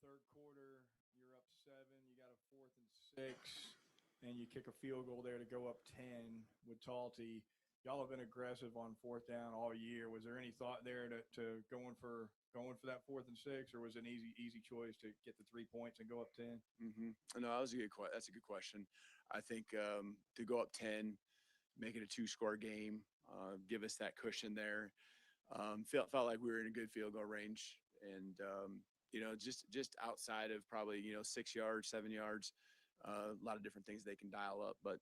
third quarter, you're up 7, you got a 4th and 6, and you kick a field goal there to go up 10 with Talty. Y'all have been aggressive on 4th down all year. Was there any thought there to going for that 4th and 6, or was it an easy choice to get the 3 points and go up 10? No, that's a good question. I think to go up 10, make it a two-score game, give us that cushion there. Felt like we were in a good field goal range, and just outside of probably 6 yards, 7 yards, a lot of different things they can dial up. But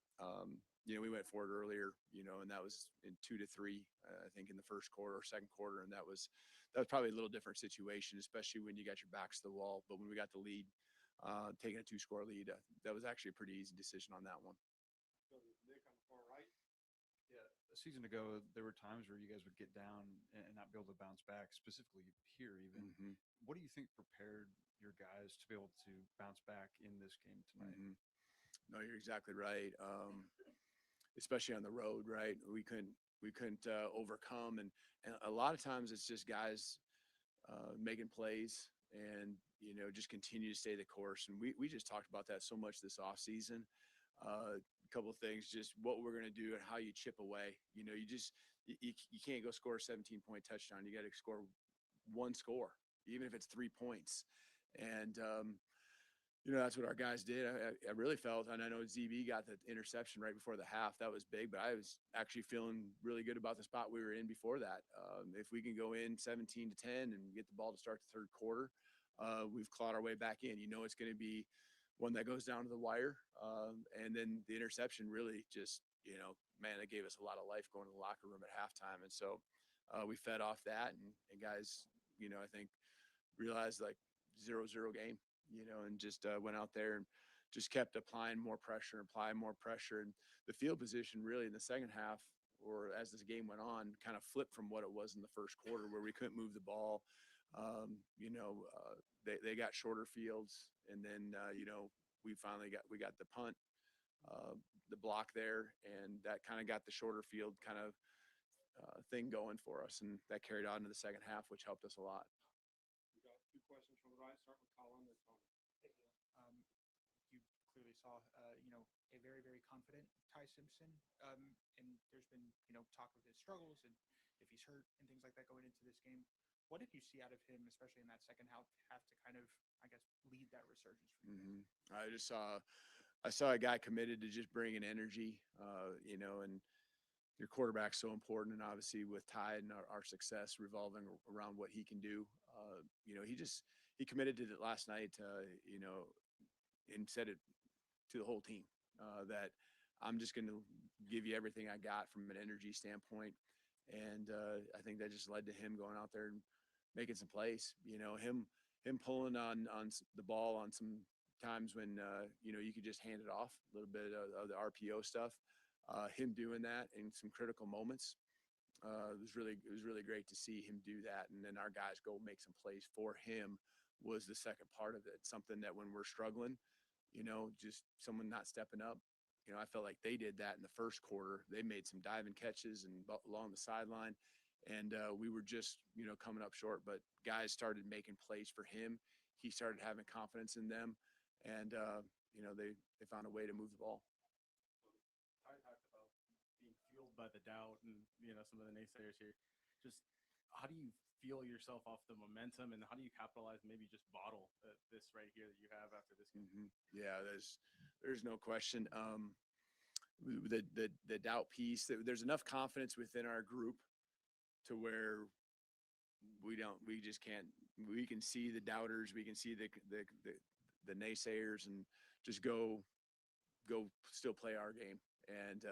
we went for it earlier, and that was in 2 to 3, I think, in the first quarter or second quarter, and that was probably a little different situation, especially when you got your backs to the wall. But when we got the lead, taking a two-score lead, that was actually a pretty easy decision on that one. So Nick on the far right. Yeah, a season ago, there were times where you guys would get down and not be able to bounce back, specifically here even. What do you think prepared your guys to be able to bounce back in this game tonight? No, you're exactly right. Especially on the road, right? We couldn't overcome, and a lot of times it's just guys making plays and just continue to stay the course. And we just talked about that so much this off season. A couple of things, just what we're going to do and how you chip away. You can't go score a 17-point touchdown. You got to score one score, even if it's 3 points. And that's what our guys did. I really felt, and I know ZB got the interception right before the half. That was big, but I was actually feeling really good about the spot we were in before that. If we can go in 17-10 and get the ball to start the third quarter, we've clawed our way back in. It's going to be one that goes down to the wire. And then the interception really just, man, it gave us a lot of life going to the locker room at halftime. And so we fed off that, and guys, I think realized like 0-0 game. And just went out there and just kept applying more pressure. And the field position really in the second half, or as this game went on, kind of flipped from what it was in the first quarter, where we couldn't move the ball. They got shorter fields, and then we got the punt, the block there, and that kind of got the shorter field kind of thing going for us, and that carried on into the second half, which helped us a lot. We got 2 questions from the right. Start with Colin. That's on. You clearly saw, a very, very confident Ty Simpson. And there's been, talk of his struggles and if he's hurt and things like that going into this game. What did you see out of him, especially in that second half to kind of, I guess, lead that resurgence for you? I saw a guy committed to just bringing energy, and your quarterback's so important. And obviously with Ty and our success revolving around what he can do, he committed to it last night, and said it to the whole team, that I'm just going to give you everything I got from an energy standpoint. And I think that just led to him going out there and making some plays. Him pulling on the ball on some times when you could just hand it off, a little bit of the RPO stuff. Him doing that in some critical moments, it was really great to see him do that. And then our guys go make some plays for him was the second part of it. Something that when we're struggling, just someone not stepping up. I felt like they did that in the first quarter. They made some diving catches and along the sideline, and we were just, coming up short. But guys started making plays for him. He started having confidence in them, and they found a way to move the ball. Ty talked about being fueled by the doubt and some of the naysayers here. Just how do you feel yourself off the momentum, and how do you capitalize, maybe just bottle this right here that you have after this game? Yeah, there's no question. The doubt piece, there's enough confidence within our group to where we can see the doubters, we can see the naysayers, and just go still play our game. And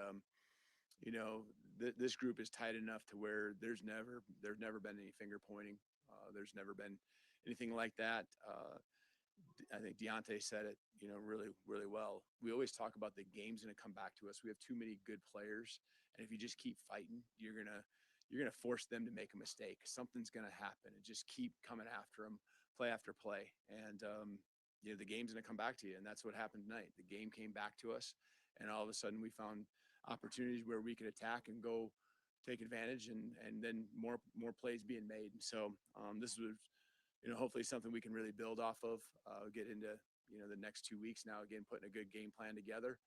this group is tight enough to where there's never been any finger pointing. There's never been anything like that. I think Deontay said it, really, really well. We always talk about the game's going to come back to us. We have too many good players, and if you just keep fighting, you're gonna force them to make a mistake. Something's going to happen, and just keep coming after them, play after play. And the game's going to come back to you, and that's what happened tonight. The game came back to us, and all of a sudden we found opportunities where we could attack and go take advantage, and then more plays being made. And so this was hopefully something we can really build off of, get into, the next 2 weeks now, again, putting a good game plan together,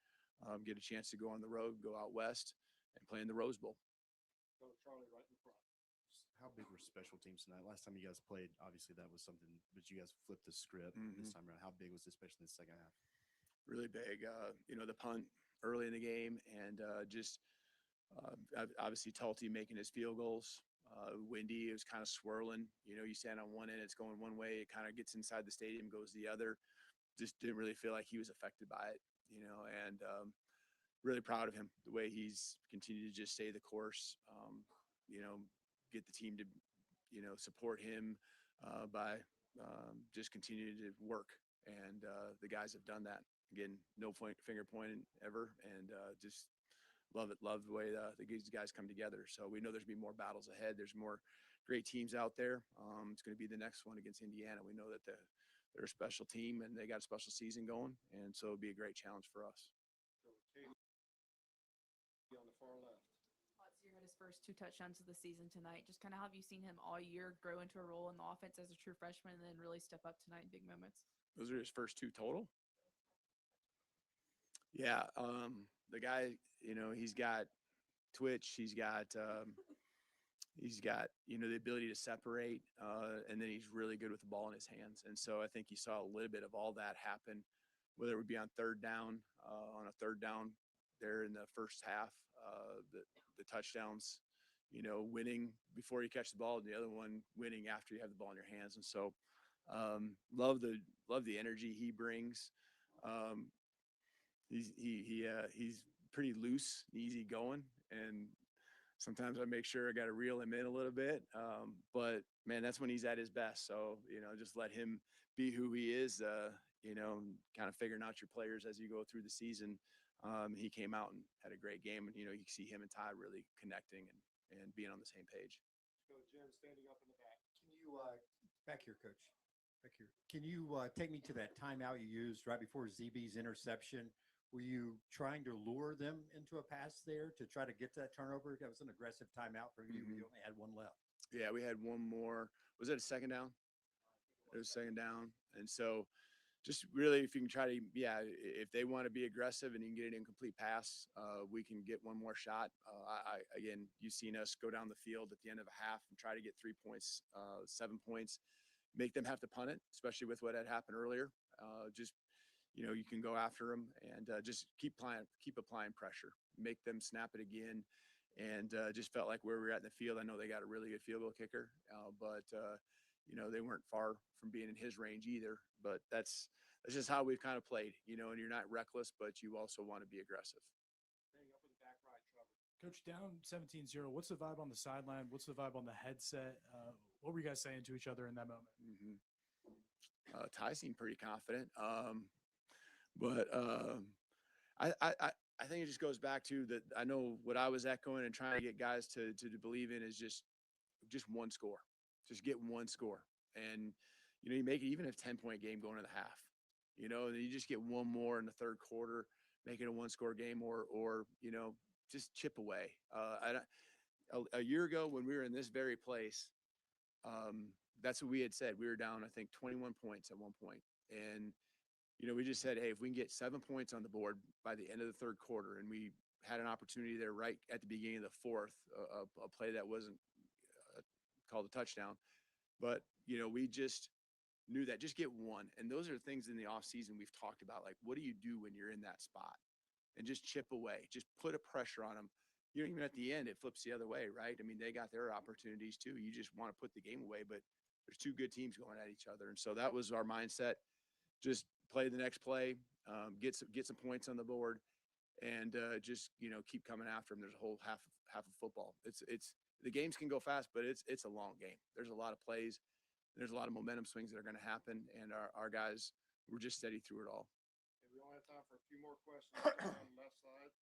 get a chance to go on the road, go out west and play in the Rose Bowl. Go with Charlie right in the front. How big were special teams tonight? Last time you guys played, obviously that was something, but you guys flipped the script this time around. How big was it, especially in the second half? Really big. The punt early in the game, and obviously Talty making his field goals. Windy, it was kind of swirling. You stand on one end, it's going one way, it kind of gets inside the stadium, goes the other. Just didn't really feel like he was affected by it, and really proud of him, the way he's continued to just stay the course, get the team to, support him by just continuing to work. And the guys have done that. Again, no finger pointing ever, and just love it. Love the way these guys come together. So we know there's going to be more battles ahead. There's more great teams out there. It's going to be the next one against Indiana. We know that they're a special team, and they got a special season going, and so it'll be a great challenge for us. Go with Katie on the far left. Watson had his first 2 touchdowns of the season tonight. Just kind of how have you seen him all year grow into a role in the offense as a true freshman and then really step up tonight in big moments? Those are his first 2 total. Yeah, the guy, he's got twitch. He's got the ability to separate, and then he's really good with the ball in his hands. And so I think you saw a little bit of all that happen, whether it would be on third down there in the first half, the touchdowns, winning before you catch the ball, and the other one winning after you have the ball in your hands. And so love the energy he brings. He's pretty loose, easy going, and sometimes I make sure I got to reel him in a little bit. But man, that's when he's at his best. So, just let him be who he is, kind of figuring out your players as you go through the season. He came out and had a great game, and, you can see him and Ty really connecting and being on the same page. Let's go with Jim standing up in the back. Can you, back here, Coach, back here. Can you take me to that timeout you used right before ZB's interception? Were you trying to lure them into a pass there to try to get that turnover? That was an aggressive timeout for you. You only had one left. Yeah, we had one more. Was it a second down? It was second down. And so just really, if you can try to, if they want to be aggressive and you can get an incomplete pass, we can get one more shot. Again, you've seen us go down the field at the end of a half and try to get 3 points, 7 points, make them have to punt it, especially with what had happened earlier. You can go after them and just keep applying pressure, make them snap it again. And just felt like where we were at in the field, I know they got a really good field goal kicker, but they weren't far from being in his range either. But that's just how we've kind of played, and you're not reckless, but you also want to be aggressive. Standing up in the back right, Trevor. Coach, down 17-0, what's the vibe on the sideline? What's the vibe on the headset? What were you guys saying to each other in that moment? Ty seemed pretty confident. But I think it just goes back to that. I know what I was echoing and trying to get guys to believe in is just one score, just get one score. And, you make it even a 10-point game going to the half, and then you just get one more in the third quarter, make it a 1-score game or just chip away. A year ago when we were in this very place, that's what we had said. We were down, I think, 21 points at one point. And, we just said, hey, if we can get 7 points on the board by the end of the third quarter, and we had an opportunity there right at the beginning of the fourth, a play that wasn't called a touchdown, but, we just knew that just get one. And those are things in the off season we've talked about, like, what do you do when you're in that spot? And just chip away, just put a pressure on them. Even at the end, it flips the other way, right? I mean, they got their opportunities too. You just want to put the game away, but there's 2 good teams going at each other. And so that was our mindset. Just play the next play, get some points on the board, and just keep coming after them. There's a whole half of football. It's the games can go fast, but it's a long game. There's a lot of plays. There's a lot of momentum swings that are going to happen, and our guys were just steady through it all. Okay, we only have time for a few more questions. On the left side.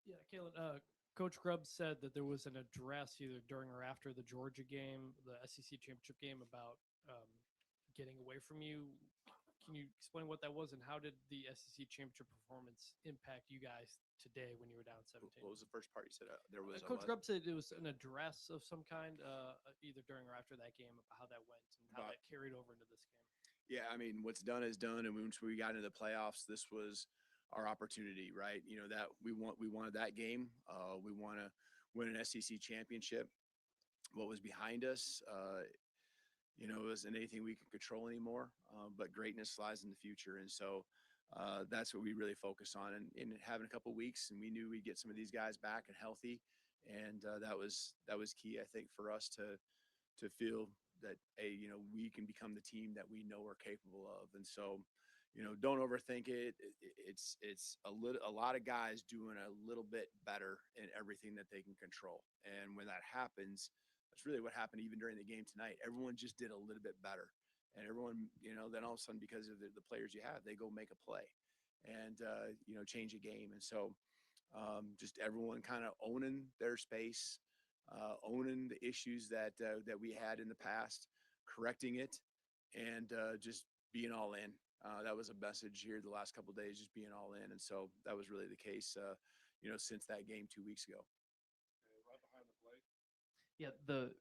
Yeah, Kalen, Coach Grubb said that there was an address either during or after the Georgia game, the SEC championship game, about getting away from you. can you explain what that was, and how did the SEC championship performance impact you guys today when you were down 17? What was the first part you said? There was Coach Grubb said it was an address of some kind, either during or after that game, about how that went and how that carried over into this game. Yeah, I mean, what's done is done, and once we got into the playoffs, this was our opportunity, right? You know, that we wanted that game. We want to win an SEC championship. What was behind us, you know, isn't anything we can control anymore, but greatness lies in the future. And so that's what we really focus on. And in having a couple of weeks, and we knew we'd get some of these guys back and healthy. And that was key, I think, for us to feel that, hey, you know, we can become the team that we know we're capable of. And so, you know, don't overthink it. It's a lot of guys doing a little bit better in everything that they can control. And when that happens, that's really what happened even during the game tonight. Everyone just did a little bit better. And everyone, you know, then all of a sudden, because of the players you have, they go make a play and, you know, change a game. And so just everyone kind of owning their space, owning the issues that we had in the past, correcting it, and just being all in. That was a message here the last couple of days, just being all in. And so that was really the case, you know, since that game 2 weeks ago. Yeah, the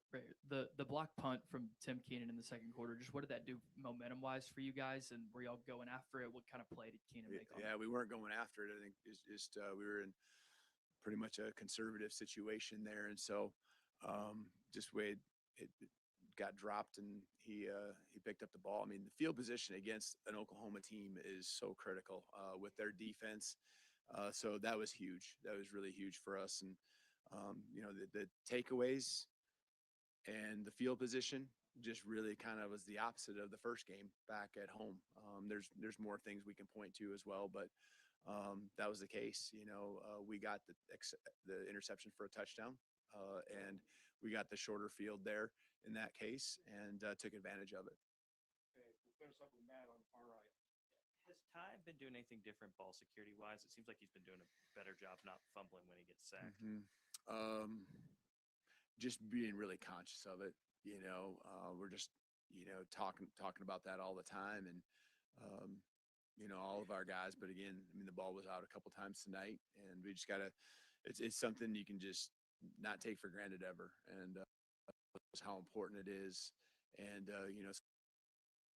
block punt from Tim Keenan in the second quarter, just what did that do momentum-wise for you guys, and were y'all going after it? What kind of play did Keenan make on it? Yeah, we weren't going after it. I think it's just we were in pretty much a conservative situation there, and so just way it got dropped, and he picked up the ball. I mean, the field position against an Oklahoma team is so critical with their defense. So that was huge. That was really huge for us. And you know, the takeaways and the field position just really kind of was the opposite of the first game back at home. There's more things we can point to as well, but that was the case. You know, we got the interception for a touchdown, and we got the shorter field there in that case, and took advantage of it. Okay, we'll finish up with Matt on the far right. Has Ty been doing anything different ball security wise? It seems like he's been doing a better job not fumbling when he gets sacked. Just being really conscious of it. You know, we're just, you know, talking about that all the time, and you know, all of our guys. But again, I mean, the ball was out a couple times tonight, and we just gotta. It's something you can just not take for granted ever, and how important it is. And you know,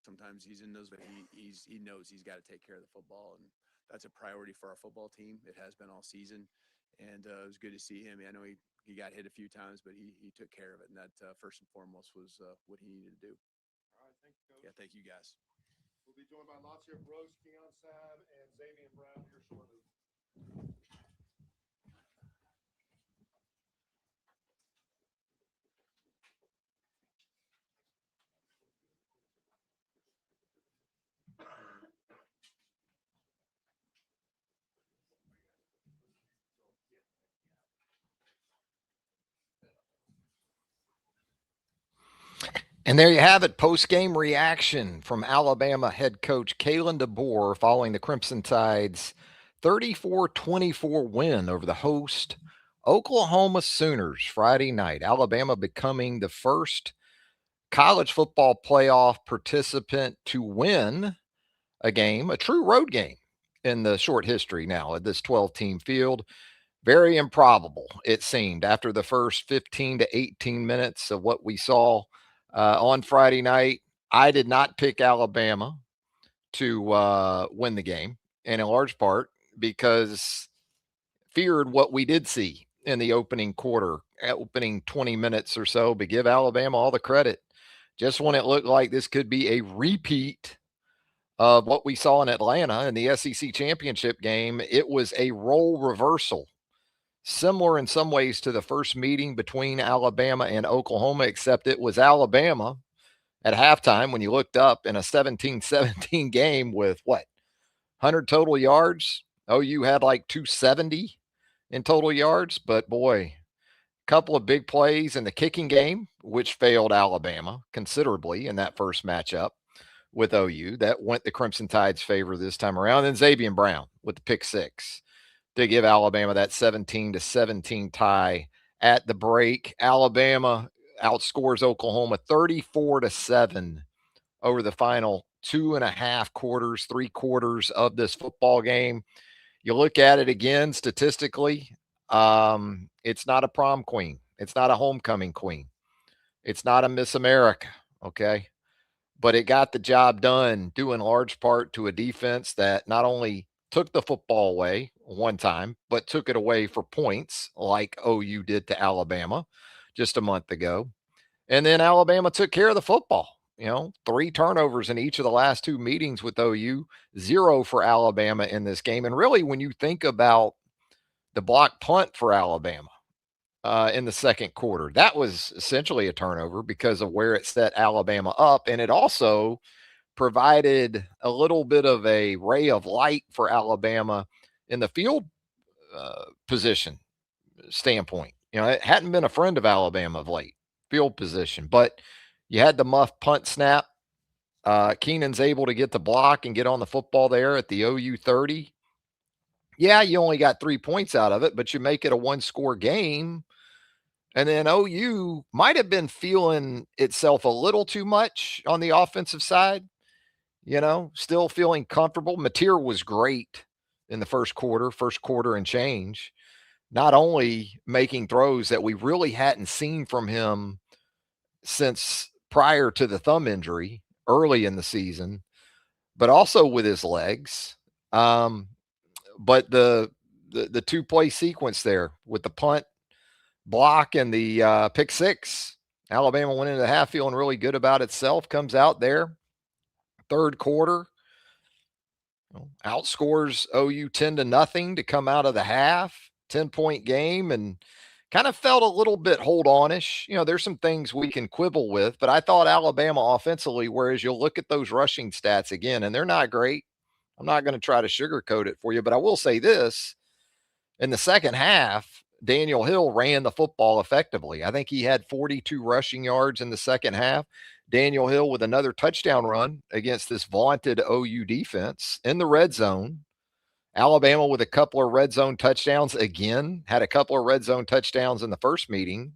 sometimes he's in those, but he knows he's got to take care of the football, and that's a priority for our football team. It has been all season, and it was good to see him. I know he got hit a few times, but he took care of it, and that first and foremost was what he needed to do. All right, thank you, Coach. Yeah, thank you guys. We'll be joined by Lazio Brooks, Keon Sabb, and Xavier Brown here shortly. And there you have it, post-game reaction from Alabama head coach Kalen DeBoer following the Crimson Tide's 34-24 win over the host Oklahoma Sooners Friday night. Alabama becoming the first college football playoff participant to win a game, a true road game, in the short history now at this 12-team field. Very improbable, it seemed, after the first 15 to 18 minutes of what we saw on Friday night. I did not pick Alabama to win the game, and in large part because feared what we did see in the opening quarter, opening 20 minutes or so, but give Alabama all the credit. Just when it looked like this could be a repeat of what we saw in Atlanta in the SEC championship game, it was a role reversal. Similar in some ways to the first meeting between Alabama and Oklahoma, except it was Alabama at halftime when you looked up in a 17-17 game with 100 total yards. OU had like 270 in total yards, but boy, a couple of big plays in the kicking game, which failed Alabama considerably in that first matchup with OU. That went the Crimson Tide's favor this time around. And Xavier Brown with the pick six to give Alabama that 17-17 tie at the break. Alabama outscores Oklahoma 34-7 over the final 2.5 quarters, 3/4 of this football game. You look at it again statistically, it's not a prom queen. It's not a homecoming queen. It's not a Miss America, okay? But it got the job done due in large part to a defense that not only took the football away one time, but took it away for points like OU did to Alabama just a month ago. And then Alabama took care of the football. 3 turnovers in each of the last 2 meetings with OU, 0 for Alabama in this game. And really, when you think about the block punt for Alabama in the second quarter, that was essentially a turnover because of where it set Alabama up. And it also provided a little bit of a ray of light for Alabama in the field position standpoint. It hadn't been a friend of Alabama of late, field position, but you had the muff punt snap. Keenan's able to get the block and get on the football there at the OU 30. Yeah, you only got 3 points out of it, but you make it a 1-score game. And then OU might have been feeling itself a little too much on the offensive side, still feeling comfortable. Mateer was great in the first quarter and change, not only making throws that we really hadn't seen from him since prior to the thumb injury early in the season, but also with his legs. But the 2-play sequence there with the punt block and the pick six, Alabama went into the half feeling really good about itself, comes out there, third quarter, outscores OU 10-0 to come out of the half, 10-point game, and kind of felt a little bit hold-on-ish. There's some things we can quibble with, but I thought Alabama offensively, whereas you'll look at those rushing stats again, and they're not great. I'm not going to try to sugarcoat it for you, but I will say this. In the second half, Daniel Hill ran the football effectively. I think he had 42 rushing yards in the second half. Daniel Hill with another touchdown run against this vaunted OU defense in the red zone. Alabama with a couple of red zone touchdowns again, had a couple of red zone touchdowns in the first meeting.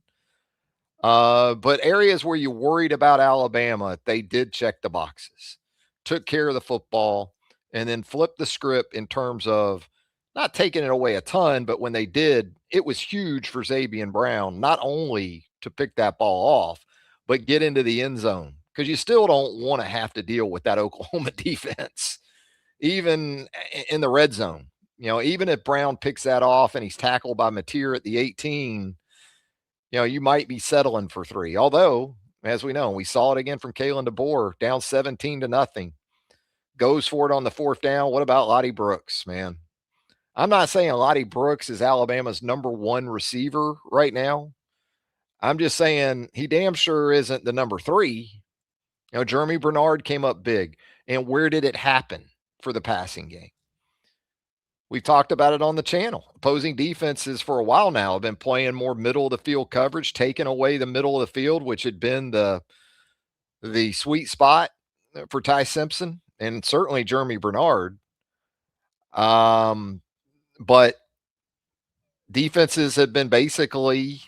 But areas where you worried about Alabama, they did check the boxes, took care of the football, and then flipped the script in terms of not taking it away a ton, but when they did, it was huge for Xavier Brown, not only to pick that ball off, but get into the end zone, because you still don't want to have to deal with that Oklahoma defense, even in the red zone. Even if Brown picks that off and he's tackled by Mateer at the 18, you might be settling for 3. Although, as we know, we saw it again from Kalen DeBoer, down 17-0. Goes for it on the 4th down. What about Lottie Brooks, man? I'm not saying Lottie Brooks is Alabama's number 1 receiver right now. I'm just saying he damn sure isn't the number 3. Jeremy Bernard came up big. And where did it happen for the passing game? We've talked about it on the channel. Opposing defenses for a while now have been playing more middle of the field coverage, taking away the middle of the field, which had been the sweet spot for Ty Simpson and certainly Jeremy Bernard. But defenses have been basically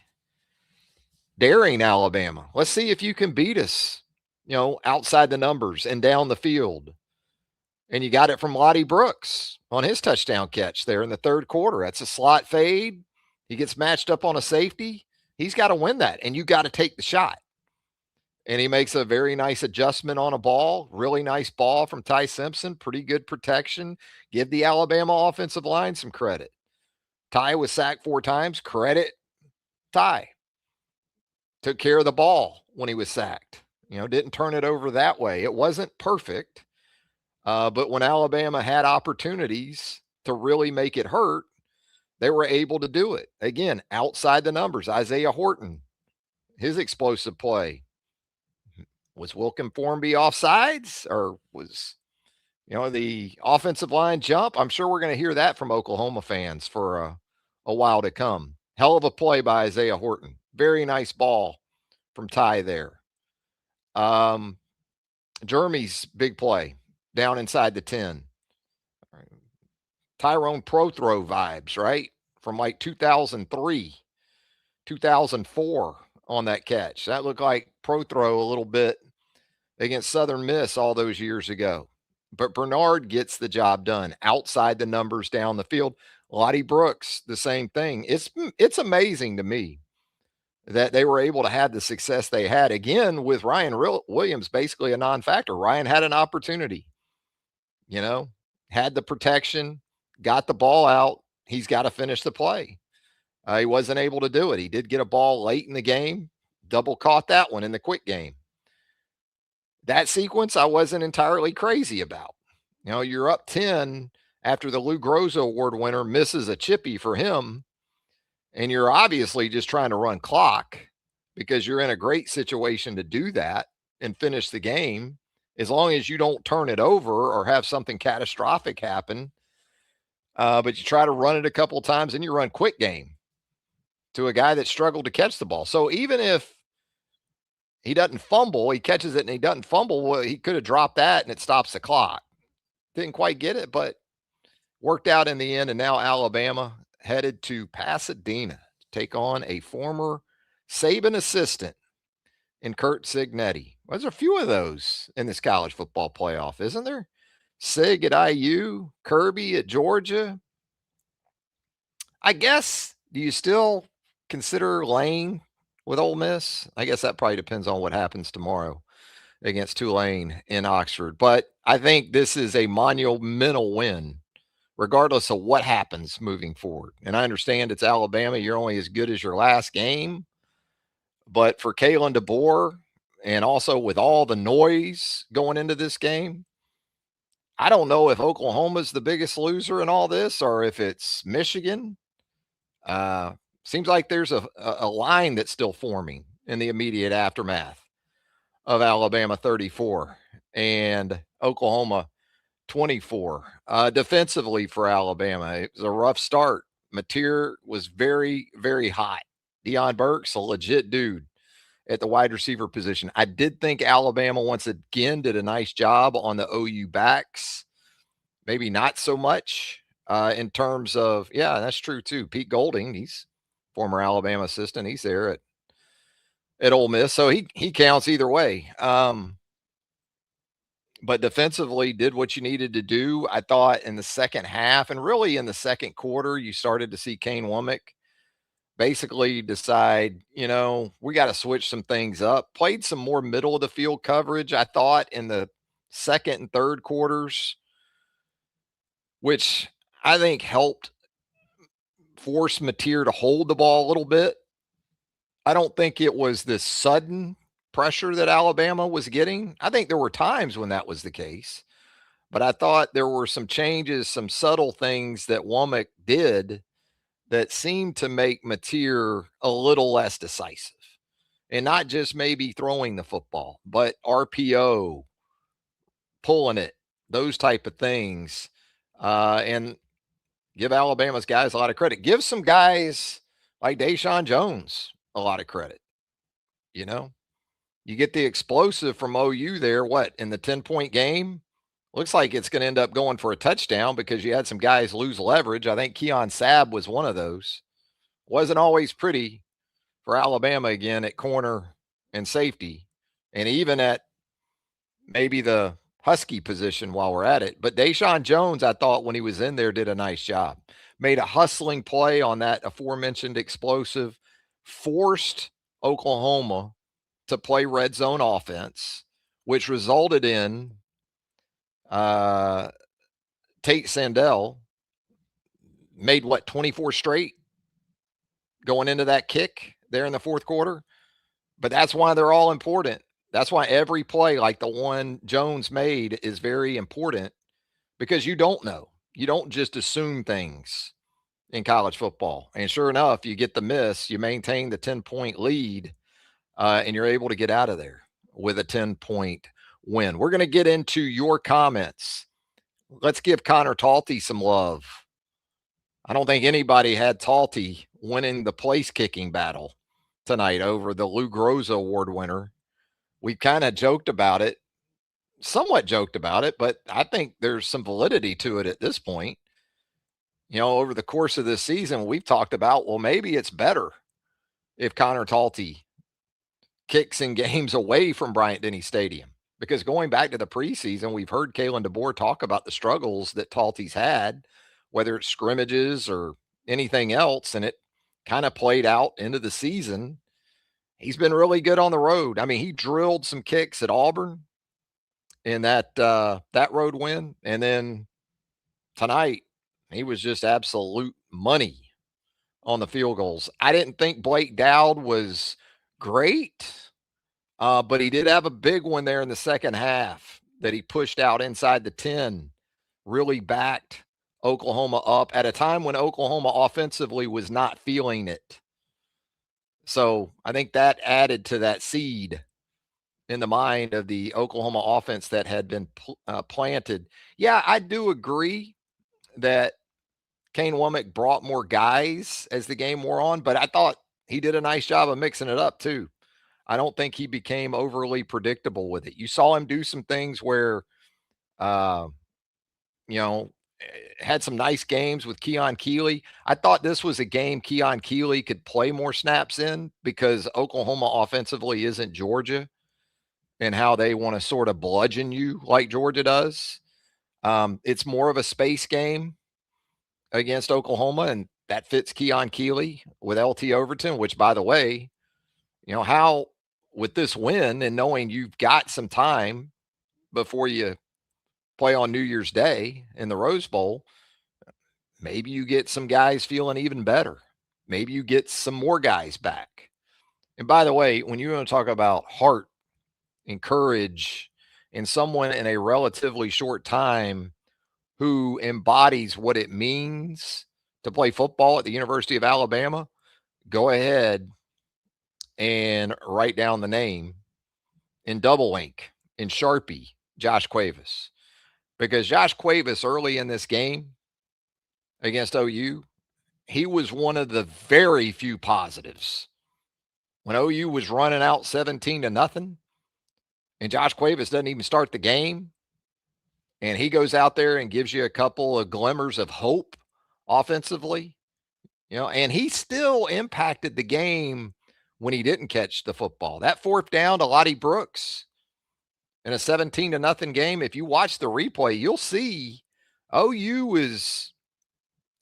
daring Alabama. Let's see if you can beat us, outside the numbers and down the field. And you got it from Lottie Brooks on his touchdown catch there in the third quarter. That's a slot fade. He gets matched up on a safety. He's got to win that, and you got to take the shot. And he makes a very nice adjustment on a ball. Really nice ball from Ty Simpson. Pretty good protection. Give the Alabama offensive line some credit. Ty was sacked 4 times. Credit Ty. Took care of the ball when he was sacked. Didn't turn it over that way. It wasn't perfect. But when Alabama had opportunities to really make it hurt, they were able to do it. Again, outside the numbers. Isaiah Horton, his explosive play. Was Wilkin Formby offsides, or was, the offensive line jump? I'm sure we're going to hear that from Oklahoma fans for a while to come. Hell of a play by Isaiah Horton. Very nice ball from Ty there. Jeremy's big play down inside the 10. Tyrone Prothro vibes, right? From like 2003, 2004 on that catch. That looked like Prothro a little bit against Southern Miss all those years ago. But Bernard gets the job done outside the numbers down the field. Lottie Brooks, the same thing. It's amazing to me that they were able to have the success they had again with Ryan Williams, basically a non-factor. Ryan had an opportunity, had the protection, got the ball out. He's got to finish the play. He wasn't able to do it. He did get a ball late in the game, double caught that one in the quick game. That sequence I wasn't entirely crazy about. You're up 10 after the Lou Groza Award winner misses a chippy for him, and you're obviously just trying to run clock because you're in a great situation to do that and finish the game as long as you don't turn it over or have something catastrophic happen. But you try to run it a couple of times and you run quick game to a guy that struggled to catch the ball. So even if he doesn't fumble, he catches it and he doesn't fumble, well, he could have dropped that and it stops the clock. Didn't quite get it, but worked out in the end. And now Alabama headed to Pasadena to take on a former Saban assistant in Kurt Cignetti. Well, there's a few of those in this college football playoff, isn't there? Sig at IU, Kirby at Georgia. I guess, do you still consider Lane with Ole Miss? I guess that probably depends on what happens tomorrow against Tulane in Oxford. But I think this is a monumental win, regardless of what happens moving forward. And I understand it's Alabama. You're only as good as your last game. But for Kalen DeBoer, and also with all the noise going into this game, I don't know if Oklahoma's the biggest loser in all this or if it's Michigan. Seems like there's a line that's still forming in the immediate aftermath of Alabama 34 and Oklahoma 24. Defensively for Alabama, it was a rough start. Mateer was very, very hot. Deion Burks, a legit dude at the wide receiver position. I did think Alabama once again did a nice job on the OU backs. Maybe not so much in terms of, yeah, that's true too. Pete Golding, he's former Alabama assistant. He's there at Ole Miss. So he counts either way. But defensively did what you needed to do. I thought in the second half and really in the second quarter, you started to see Kane Womack basically decide, we got to switch some things up. Played some more middle of the field coverage, I thought, in the second and third quarters, which I think helped force Mateer to hold the ball a little bit. I don't think it was this sudden pressure that Alabama was getting. I think there were times when that was the case, but I thought there were some changes, some subtle things that Womack did that seemed to make Mateer a little less decisive, and not just maybe throwing the football, but RPO, pulling it, those type of things. And give Alabama's guys a lot of credit. Give some guys like Deshaun Jones a lot of credit. You get the explosive from OU there, in the 10-point game? Looks like it's going to end up going for a touchdown because you had some guys lose leverage. I think Keon Sabb was one of those. Wasn't always pretty for Alabama again at corner and safety, and even at maybe the Husky position while we're at it. But Deshaun Jones, I thought when he was in there, did a nice job. Made a hustling play on that aforementioned explosive, forced Oklahoma to play red zone offense, which resulted in Tate Sandell made 24 straight going into that kick there in the fourth quarter. But that's why they're all important. That's why every play like the one Jones made is very important, because you don't know. You don't just assume things in college football. And sure enough, you get the miss, you maintain the 10-point lead, and you're able to get out of there with a 10-point win. We're going to get into your comments. Let's give Connor Talty some love. I don't think anybody had Talty winning the place kicking battle tonight over the Lou Groza Award winner. We kind of joked about it, somewhat joked about it, but I think there's some validity to it at this point. Over the course of this season, we've talked about, well, maybe it's better if Connor Talty kicks in games away from Bryant-Denny Stadium, Because going back to the preseason, we've heard Kalen DeBoer talk about the struggles that Talty's had, whether it's scrimmages or anything else, and it kind of played out into the season. He's been really good on the road. I mean, he drilled some kicks at Auburn in that road win, and then tonight he was just absolute money on the field goals. I didn't think Blake Dowd was great, but he did have a big one there in the second half that he pushed out inside the 10, really backed Oklahoma up at a time when Oklahoma offensively was not feeling it. So I think that added to that seed in the mind of the Oklahoma offense that had been planted. Yeah, I do agree that Kane Womack brought more guys as the game wore on, but I thought he did a nice job of mixing it up too. I don't think he became overly predictable with it. You saw him do some things where, had some nice games with Keon Keeley. I thought this was a game Keon Keeley could play more snaps in because Oklahoma offensively isn't Georgia and how they want to sort of bludgeon you like Georgia does. It's more of a space game against Oklahoma, and that fits Keon Keeley with LT Overton, which, by the way, how with this win and knowing you've got some time before you play on New Year's Day in the Rose Bowl, maybe you get some guys feeling even better. Maybe you get some more guys back. And by the way, when you want to talk about heart and courage and someone in a relatively short time who embodies what it means to play football at the University of Alabama, go ahead and write down the name in double ink in Sharpie, Josh Cuevas. Because Josh Cuevas early in this game against OU, he was one of the very few positives. When OU was running out 17-0, and Josh Cuevas doesn't even start the game, and he goes out there and gives you a couple of glimmers of hope offensively, and he still impacted the game when he didn't catch the football. That fourth down to Lottie Brooks in a 17-0 game, if you watch the replay, you'll see OU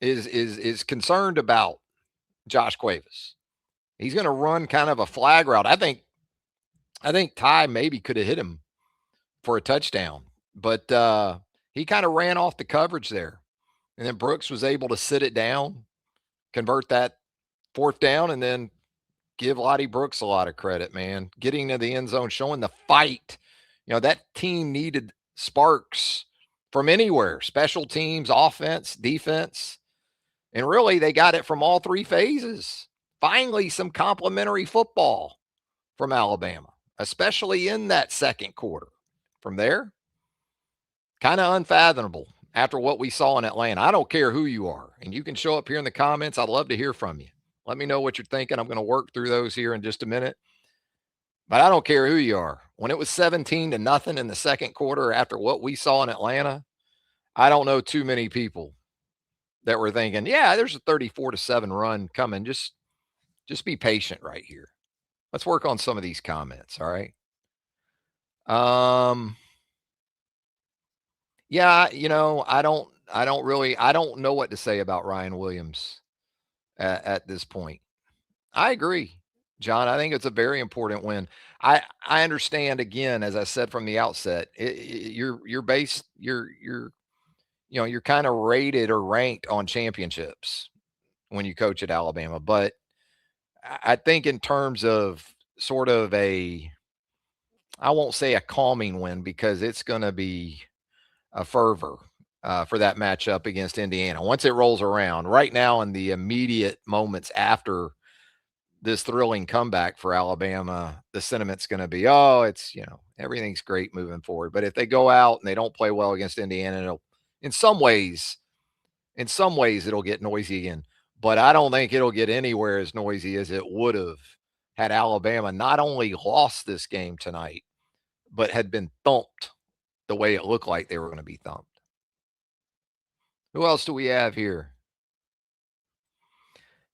is concerned about Josh Cuevas. He's going to run kind of a flag route. I think Ty maybe could have hit him for a touchdown, but he kind of ran off the coverage there. And then Brooks was able to sit it down, convert that fourth down, and then give Lottie Brooks a lot of credit, man. Getting to the end zone, showing the fight. That team needed sparks from anywhere, special teams, offense, defense. And really, they got it from all three phases. Finally, some complimentary football from Alabama, especially in that second quarter. From there, kind of unfathomable after what we saw in Atlanta. I don't care who you are, and you can show up here in the comments. I'd love to hear from you. Let me know what you're thinking. I'm going to work through those here in just a minute. But I don't care who you are. When it was 17-0 in the second quarter after what we saw in Atlanta, I don't know too many people that were thinking, yeah, there's a 34-7 run coming. Just be patient right here. Let's work on some of these comments, all right? Yeah, I don't know what to say about Ryan Williams at this point. I agree, John. I think it's a very important win. I understand, again, as I said from the outset, you're based, you're kind of rated or ranked on championships when you coach at Alabama. But I think in terms of sort of I won't say a calming win because it's going to be a fervor for that matchup against Indiana. Once it rolls around, right now in the immediate moments after this thrilling comeback for Alabama, the sentiment's going to be, it's, everything's great moving forward. But if they go out and they don't play well against Indiana, it'll, in some ways, it'll get noisy again. But I don't think it'll get anywhere as noisy as it would have had Alabama not only lost this game tonight, but had been thumped the way it looked like they were going to be thumped. Who else do we have here?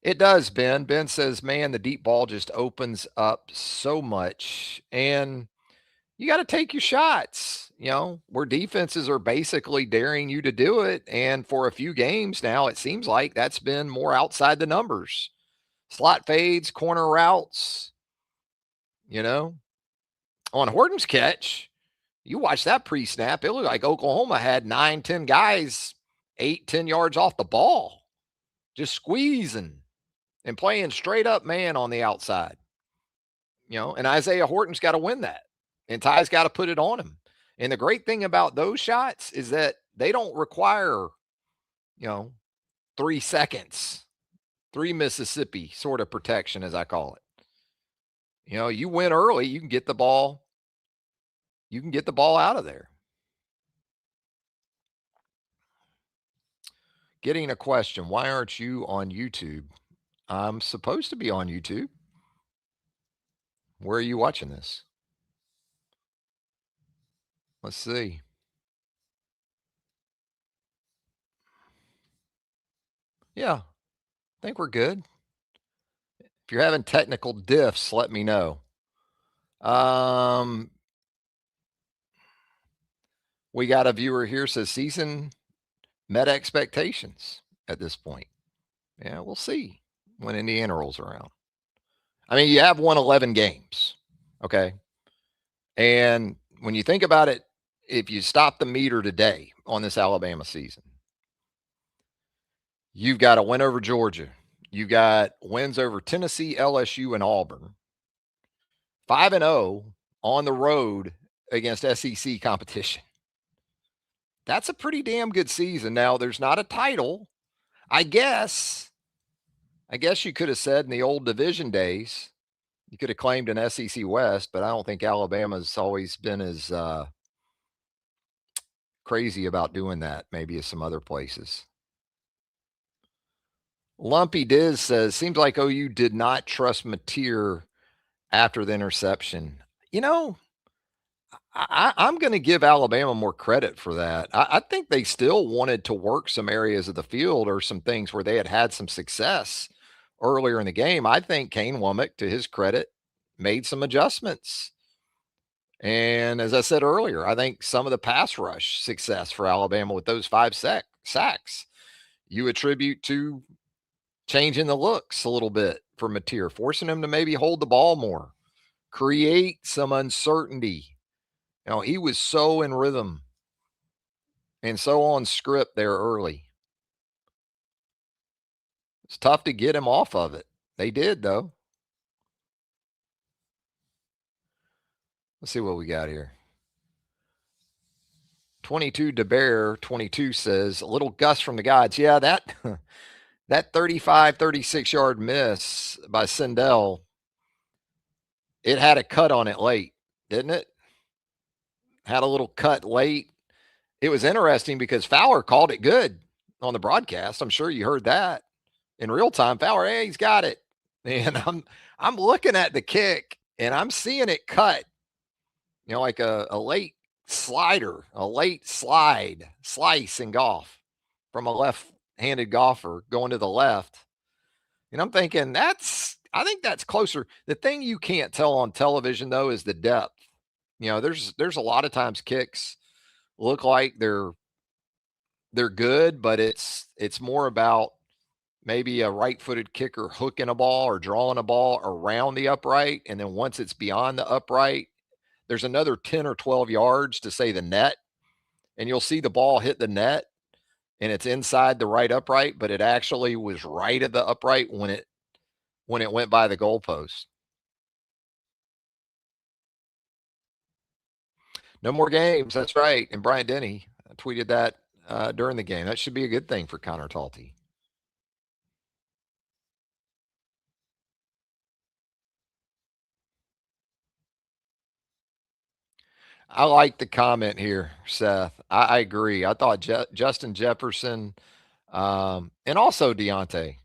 It does, Ben. Ben says, man, the deep ball just opens up so much. And you got to take your shots, where defenses are basically daring you to do it. And for a few games now, it seems like that's been more outside the numbers. Slot fades, corner routes, On Horton's catch, you watch that pre-snap, it looked like Oklahoma had 9-10 guys 8-10 yards off the ball, just squeezing and playing straight up man on the outside. And Isaiah Horton's got to win that. And Ty's got to put it on him. And the great thing about those shots is that they don't require, 3 seconds, 3 Mississippi sort of protection, as I call it. You win early, you can get the ball. You can get the ball out of there. Getting a question. Why aren't you on YouTube? I'm supposed to be on YouTube. Where are you watching this? Let's see. Yeah, I think we're good. If you're having technical diffs, let me know. We got a viewer here says season met expectations at this point. Yeah, we'll see when Indiana rolls around. I mean, you have won 11 games, okay? And when you think about it, if you stop the meter today on this Alabama season, you've got a win over Georgia. You got wins over Tennessee, LSU, and Auburn. 5-0 on the road against SEC competition. That's a pretty damn good season. Now, there's not a title. I guess you could have said in the old division days, you could have claimed an SEC West, but I don't think Alabama's always been as crazy about doing that, maybe as some other places. Lumpy Diz says, seems like OU did not trust Mateer after the interception. I'm going to give Alabama more credit for that. I think they still wanted to work some areas of the field or some things where they had some success earlier in the game. I think Kane Womack, to his credit, made some adjustments. And as I said earlier, I think some of the pass rush success for Alabama with those 5 sacks, you attribute to changing the looks a little bit for Mateer, forcing him to maybe hold the ball more, create some uncertainty. He was so in rhythm and so on script there early. It's tough to get him off of it. They did, though. Let's see what we got here. 22 DeBear 22 says, a little gust from the gods. Yeah, that 35, 36-yard miss by Sindel, it had a cut on it late, didn't it? Had a little cut late. It was interesting because Fowler called it good on the broadcast. I'm sure you heard that in real time. Fowler, hey, he's got it. And I'm looking at the kick and I'm seeing it cut, like a late slider, a late slice in golf from a left-handed golfer going to the left. And I'm thinking I think that's closer. The thing you can't tell on television, though, is the depth. There's a lot of times kicks look like they're good, but it's more about maybe a right-footed kicker hooking a ball or drawing a ball around the upright, and then once it's beyond the upright, there's another 10 or 12 yards to say the net, and you'll see the ball hit the net, and it's inside the right upright, but it actually was right at the upright when it went by the goalpost. No more games. That's right. And Brian Denny tweeted that during the game. That should be a good thing for Connor Talty. I like the comment here, Seth. I agree. I thought Justin Jefferson and also Deontay,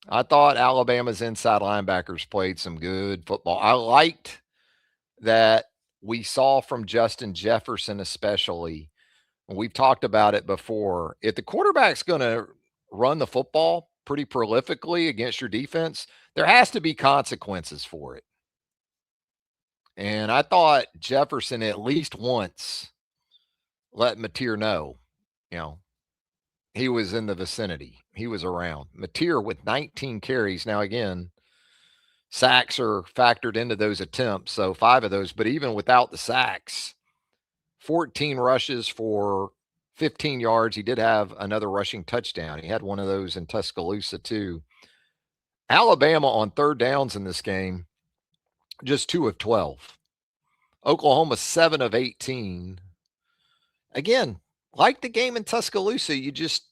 I thought Alabama's inside linebackers played some good football. I liked that we saw from Justin Jefferson especially. We've talked about it before. If the quarterback's going to run the football pretty prolifically against your defense, there has to be consequences for it. And I thought Jefferson at least once let Mateer know, you know, he was in the vicinity. He was around. Mateer with 19 carries. Now, again, sacks are factored into those attempts, so 5 of those. But even without the sacks, 14 rushes for 15 yards. He did have another rushing touchdown. He had one of those in Tuscaloosa, too. Alabama on third downs in this game, just 2 of 12. Oklahoma, 7 of 18. Again, like the game in Tuscaloosa, you just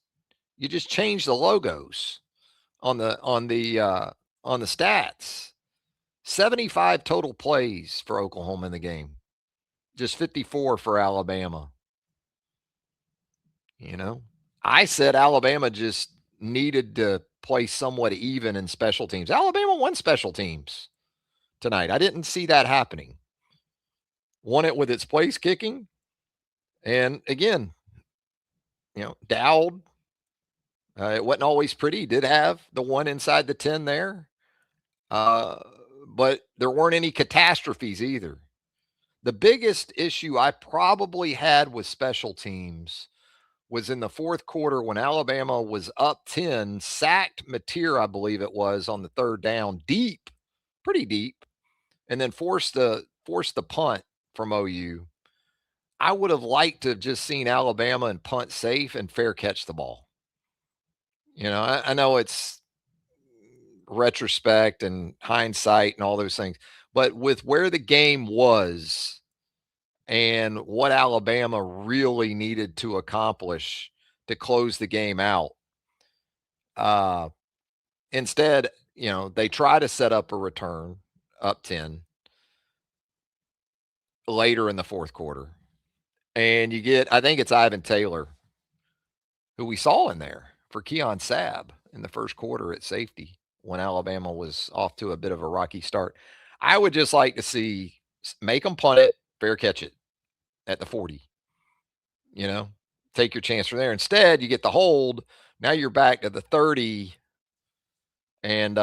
change the logos on the stats. 75 total plays for Oklahoma in the game, just 54 for Alabama. You know, I said Alabama just needed to play somewhat even in special teams. Alabama won special teams tonight. I didn't see that happening. Won it with its place kicking. And again, you know, Dowd, it wasn't always pretty. He did have the one inside the 10 there. But there weren't any catastrophes either. The biggest issue I probably had with special teams was in the fourth quarter when Alabama was up 10, sacked Mateer, I believe it was, on the third down, deep, pretty deep, and then forced the punt from OU. I would have liked to have just seen Alabama and punt safe and fair catch the ball. You know, I know it's retrospect and hindsight and all those things, but with where the game was and what Alabama really needed to accomplish to close the game out, instead, you know, they try to set up a return up 10 later in the fourth quarter. And you get, I think it's Ivan Taylor, who we saw in there for Keon Sabb in the first quarter at safety when Alabama was off to a bit of a rocky start. I would just like to see, make them punt it, fair catch it at the 40. You know, take your chance from there. Instead, you get the hold. Now you're back to the 30. And, you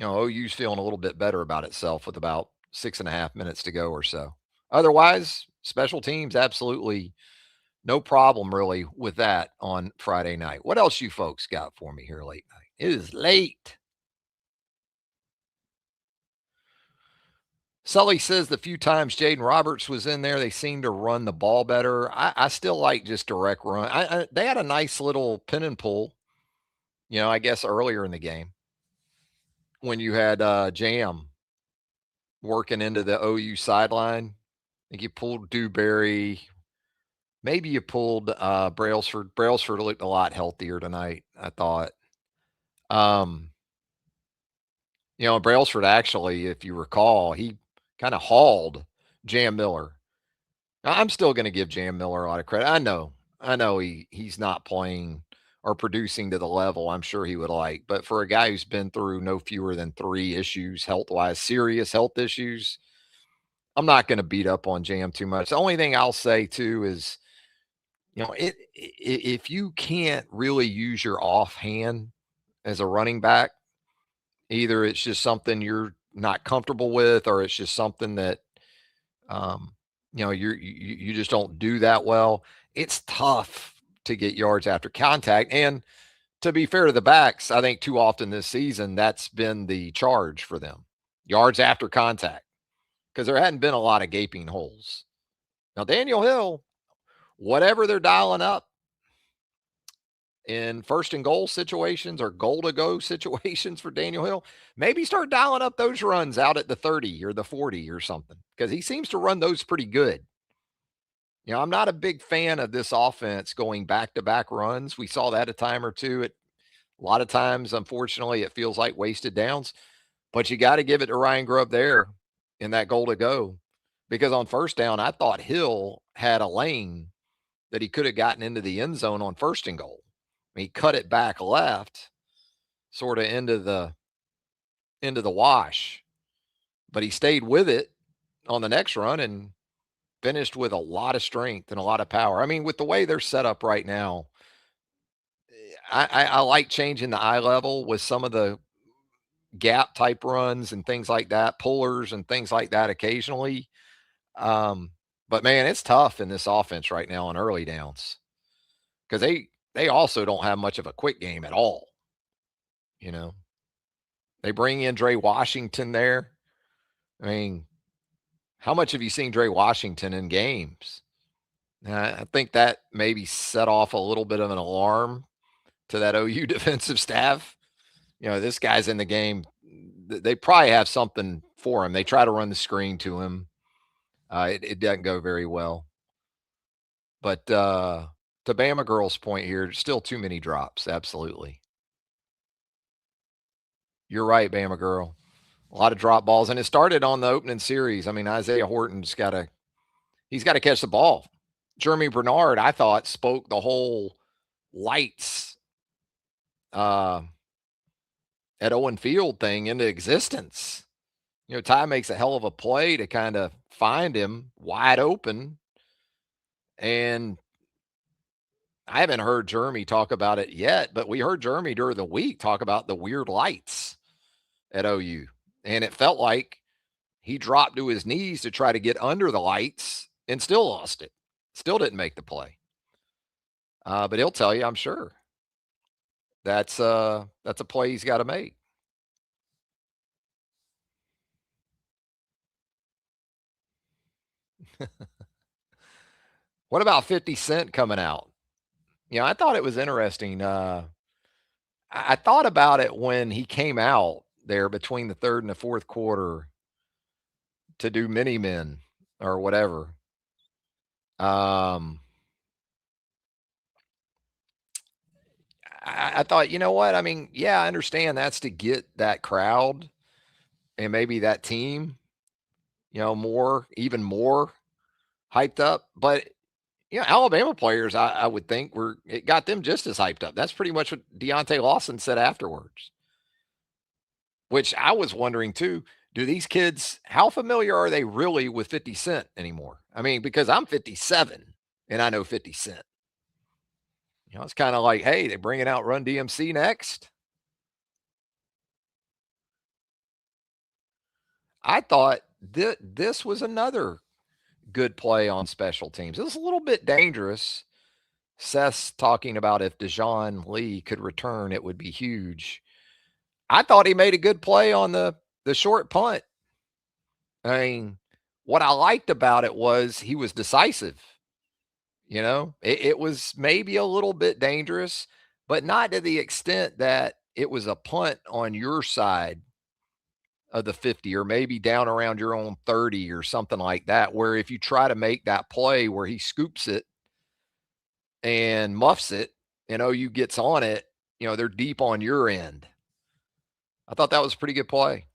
know, OU's feeling a little bit better about itself with about 6.5 minutes to go or so. Otherwise, special teams, absolutely no problem really with that on Friday night. What else you folks got for me here late night? It is late. Sully says the few times Jaden Roberts was in there, they seemed to run the ball better. I still like just direct run. They had a nice little pin and pull, you know, I guess earlier in the game when you had Jam working into the OU sideline. I think you pulled Dewberry. Maybe you pulled Brailsford. Brailsford looked a lot healthier tonight, I thought. You know, Brailsford actually, if you recall, he kind of hauled Jam Miller. Now, I'm still going to give Jam Miller a lot of credit. I know he's not playing or producing to the level I'm sure he would like. But for a guy who's been through no fewer than 3 issues health-wise, serious health issues, I'm not going to beat up on Jam too much. The only thing I'll say too is, you know, if you can't really use your offhand as a running back, either it's just something you're not comfortable with, or it's just something that, you know, you just don't do that well. It's tough to get yards after contact. And to be fair to the backs, I think too often this season, that's been the charge for them. Yards after contact. Because there hadn't been a lot of gaping holes. Now, Daniel Hill, whatever they're dialing up in first and goal situations or goal to go situations for Daniel Hill, maybe start dialing up those runs out at the 30 or the 40 or something, because he seems to run those pretty good. You know, I'm not a big fan of this offense going back-to-back runs. We saw that a time or two. A lot of times, unfortunately, it feels like wasted downs. But you got to give it to Ryan Grubb there in that goal to go. Because on first down, I thought Hill had a lane that he could have gotten into the end zone on first and goal. He cut it back left, sort of into the wash. But he stayed with it on the next run and finished with a lot of strength and a lot of power. I mean, with the way they're set up right now, I like changing the eye level with some of the gap type runs and things like that, pullers and things like that occasionally. But man, it's tough in this offense right now on early downs because they also don't have much of a quick game at all. You know, they bring in Dre Washington there. I mean, how much have you seen Dre Washington in games? I think that maybe set off a little bit of an alarm to that OU defensive staff. You know, this guy's in the game. They probably have something for him. They try to run the screen to him. It doesn't go very well. But to Bama Girl's point here, still too many drops. Absolutely. You're right, Bama Girl. A lot of drop balls. And it started on the opening series. I mean, Isaiah Horton's got to catch the ball. Jeremy Bernard, I thought, spoke the whole lights at Owen Field thing into existence. You know, Ty makes a hell of a play to kind of find him wide open. And I haven't heard Jeremy talk about it yet, but we heard Jeremy during the week talk about the weird lights at OU. And it felt like he dropped to his knees to try to get under the lights and still lost it. Still didn't make the play. But he'll tell you, I'm sure. That's a play he's got to make. What about 50 Cent coming out? You know, I thought it was interesting. I thought about it when he came out there between the third and the fourth quarter to do mini men or whatever. I thought, you know what? I mean, yeah, I understand that's to get that crowd and maybe that team, you know, even more hyped up. But, you know, Alabama players, I would think it got them just as hyped up. That's pretty much what Deontay Lawson said afterwards, which I was wondering too. Do these kids, how familiar are they really with 50 Cent anymore? I mean, because I'm 57 and I know 50 Cent. You know, it's kind of like, hey, they're bringing out Run DMC next. I thought this was another good play on special teams. It was a little bit dangerous. Seth's talking about if Dejon Lee could return, it would be huge. I thought he made a good play on the short punt. I mean, what I liked about it was he was decisive. You know, it was maybe a little bit dangerous, but not to the extent that it was a punt on your side of the 50 or maybe down around your own 30 or something like that, where if you try to make that play where he scoops it and muffs it and OU gets on it, you know, they're deep on your end. I thought that was a pretty good play.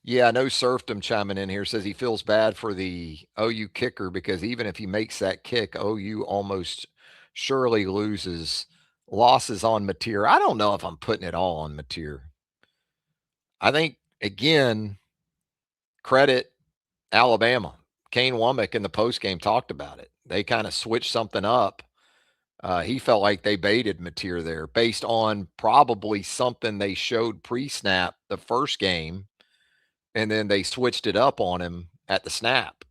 Yeah, no serfdom chiming in here says he feels bad for the OU kicker because even if he makes that kick, OU almost surely loses. Losses on Mateer. I don't know if I'm putting it all on Mateer. I think, again, credit Alabama. Kane Womack in the postgame talked about it. They kind of switched something up. He felt like they baited Mateer there based on probably something they showed pre-snap the first game, and then they switched it up on him at the snap.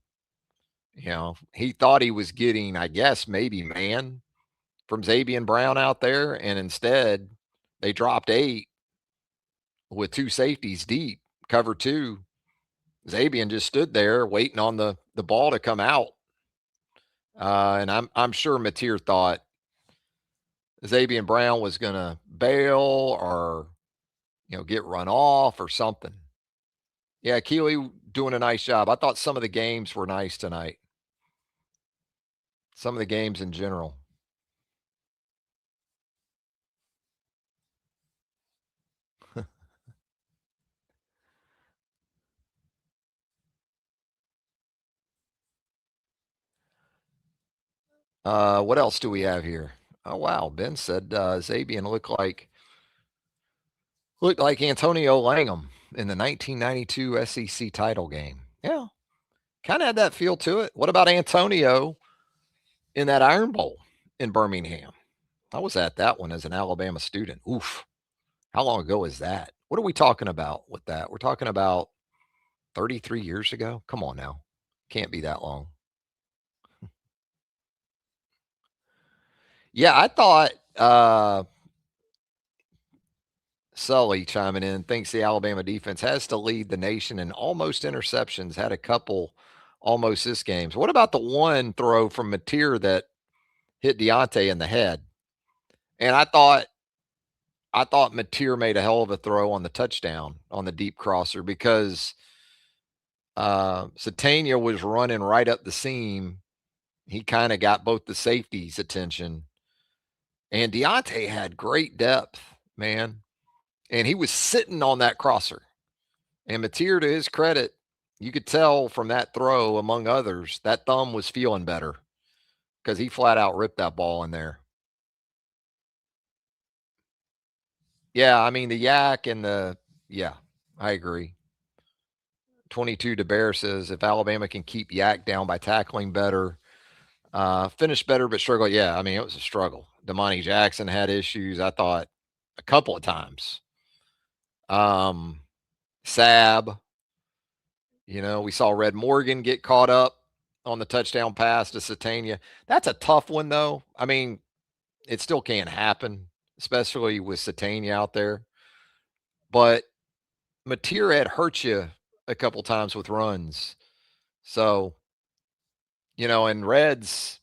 You know, he thought he was getting, I guess, maybe man from Xavier Brown out there, and instead they dropped 8 with 2 safeties deep, cover 2. Xavier just stood there waiting on the ball to come out. And I'm sure Mateer thought Xavier Brown was going to bail or, you know, get run off or something. Yeah, Keely doing a nice job. I thought some of the games were nice tonight. Some of the games in general. What else do we have here? Oh wow, Ben said Zabian looked like Antonio Langham in the 1992 SEC title game. Yeah, kind of had that feel to it. What about Antonio in that Iron Bowl in Birmingham. I was at that one as an Alabama student. Oof. How long ago is that? What are we talking about with that? We're talking about 33 years ago? Come on now. Can't be that long. Yeah, I thought Sully chiming in thinks the Alabama defense has to lead the nation in almost interceptions. Had a couple almost this games. What about the one throw from Mateer that hit Deontay in the head? And I thought Mateer made a hell of a throw on the touchdown on the deep crosser because Satania was running right up the seam. He kind of got both the safeties' attention. And Deontay had great depth, man. And he was sitting on that crosser. And Mateer, to his credit, you could tell from that throw, among others, that thumb was feeling better because he flat out ripped that ball in there. Yeah, I mean, the yak and I agree. 22 DeBear says if Alabama can keep Yak down by tackling better, finish better, but struggle. Yeah, I mean, it was a struggle. Damani Jackson had issues, I thought, a couple of times. Sab, we saw Red Morgan get caught up on the touchdown pass to Satania. That's a tough one, though. I mean, it still can't happen, especially with Satania out there. But Mateer had hurt you a couple times with runs. So, and Red's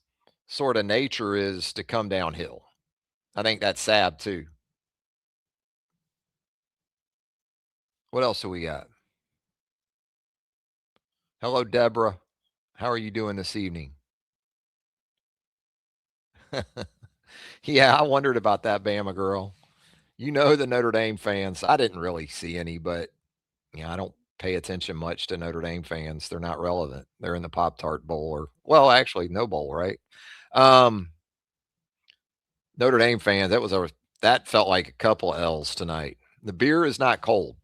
sort of nature is to come downhill. I think that's Sab, too. What else do we got? Hello, Deborah. How are you doing this evening? Yeah, I wondered about that Bama girl. The Notre Dame fans. I didn't really see any, but I don't pay attention much to Notre Dame fans. They're not relevant. They're in the Pop-Tart Bowl well, actually, no bowl, right? Notre Dame fans, that felt like a couple of L's tonight. The beer is not cold.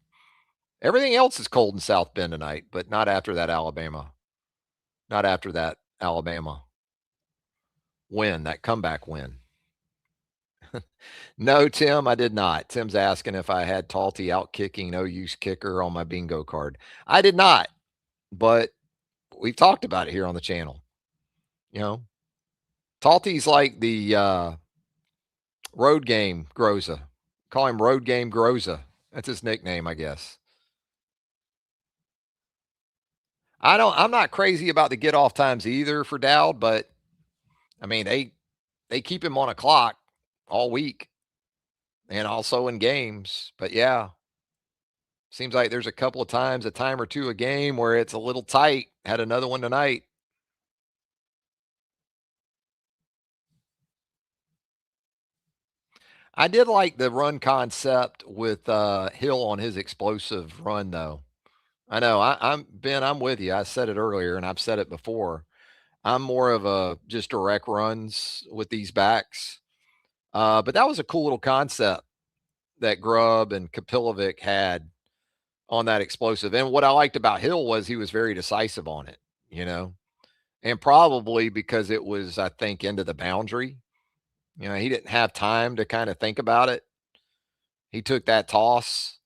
Everything else is cold in South Bend tonight, but not after that Alabama. Not after that Alabama win, that comeback win. No, Tim, I did not. Tim's asking if I had Talty out kicking no use kicker on my bingo card. I did not, but we've talked about it here on the channel. Talty's like the road game Groza. Call him road game Groza. That's his nickname, I guess. I'm not crazy about the get off times either for Dowd, but I mean they keep him on a clock all week and also in games. But yeah, seems like there's a couple of times, a time or two a game where it's a little tight. Had another one tonight. I did like the run concept with Hill on his explosive run, though. I know I'm Ben. I'm with you. I said it earlier, and I've said it before. I'm more of a just direct runs with these backs. But that was a cool little concept that Grubb and Kapilovic had on that explosive. And what I liked about Hill was he was very decisive on it, and probably because it was, I think, into the boundary. He didn't have time to kind of think about it. He took that toss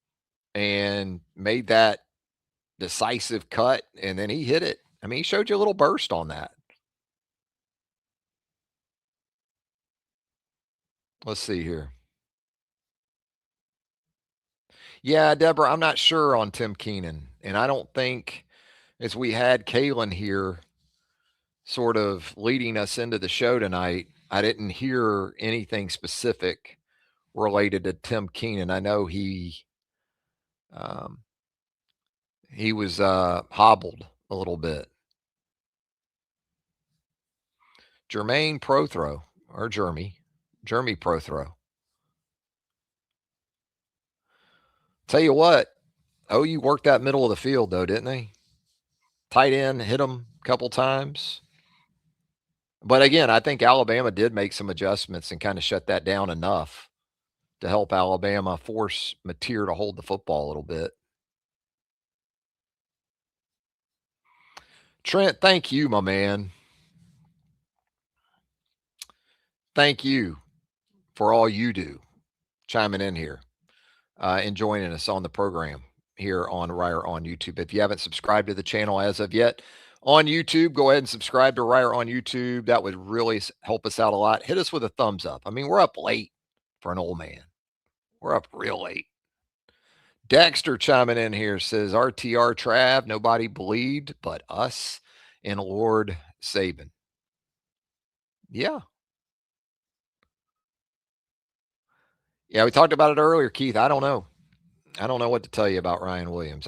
and made that decisive cut, and then he hit it. I mean, he showed you a little burst on that. Let's see here. Yeah, Deborah, I'm not sure on Tim Keenan. And I don't think, as we had Kalen here sort of leading us into the show tonight, I didn't hear anything specific related to Tim Keenan. I know he was hobbled a little bit. Jermaine Prothrow, or Jeremy Prothrow. Tell you what, OU worked that middle of the field, though, didn't they? Tight end, hit him a couple times. But again, I think Alabama did make some adjustments and kind of shut that down enough to help Alabama force Mateer to hold the football a little bit. Trent, thank you, my man. thank you for all you do, chiming in here and joining us on the program here on Reier on YouTube. If you haven't subscribed to the channel as of yet on YouTube, go ahead and subscribe to Reier on YouTube. That would really help us out a lot. Hit us with a thumbs up. I mean, we're up late for an old man. We're up real late. Dexter chiming in here says, RTR Trav, nobody believed but us and Lord Saban. Yeah. Yeah, we talked about it earlier, Keith. I don't know. I don't know what to tell you about Ryan Williams.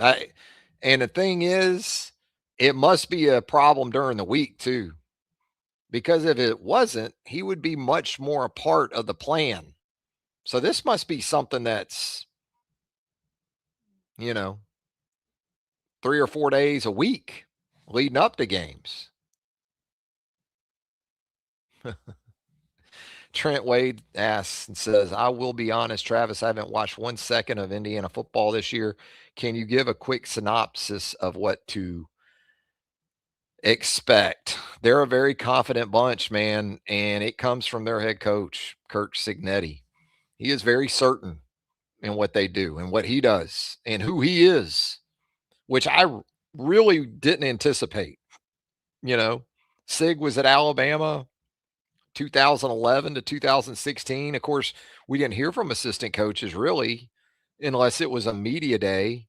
And the thing is, it must be a problem during the week too. Because if it wasn't, he would be much more a part of the plan. So this must be something that's, 3 or 4 days a week leading up to games. Trent Wade asks and says, I will be honest, Travis, I haven't watched 1 second of Indiana football this year. Can you give a quick synopsis of what to expect? They're a very confident bunch, man, and it comes from their head coach, Kirk Cignetti. He is very certain in what they do and what he does and who he is, which I really didn't anticipate. Sig was at Alabama 2011 to 2016. Of course, we didn't hear from assistant coaches really unless it was a media day